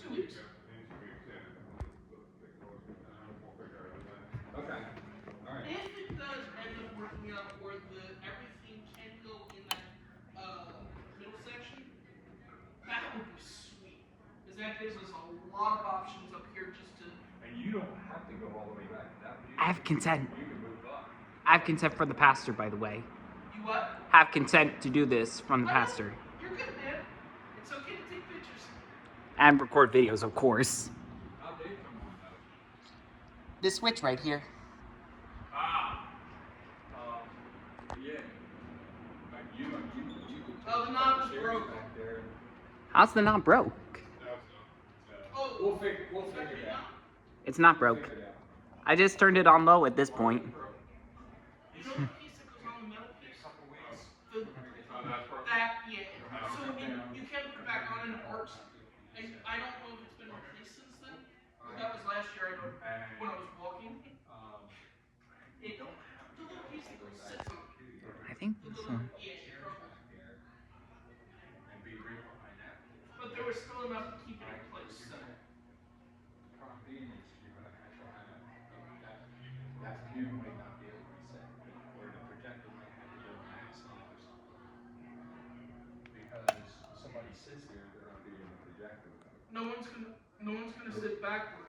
2 weeks. Okay. All right. If it does end up working out where everything can go in that middle section, that would be sweet. Because that gives us a lot of options up here just to. And you don't have to go all the way back to that. I have consent. You can move up. I have consent from the pastor, by the way. You what? Have consent to do this from the pastor. You're good, man. It's okay to take pictures. And record videos, of course. How they come on though? This switch right here. Ah. Yeah. But you Oh, the knob is broke. back there. How's the knot broke? Oh, We'll figure it out. It's not broke. Figure it out. I just turned it on low at this point. You know the piece that goes on the metal piece? That, yeah. So you can't put it back on and it works. And I don't know if it's been replaced since then. But that was last year, I know, when I was walking. The little piece that goes sits on. I think The this little, one. yeah, it broke. But there was still enough to keep it in place. So. That view might not be able to reset, or the projector might have to go max numbers. Because somebody sits there, they're not being in the projector. No one's gonna sit backward.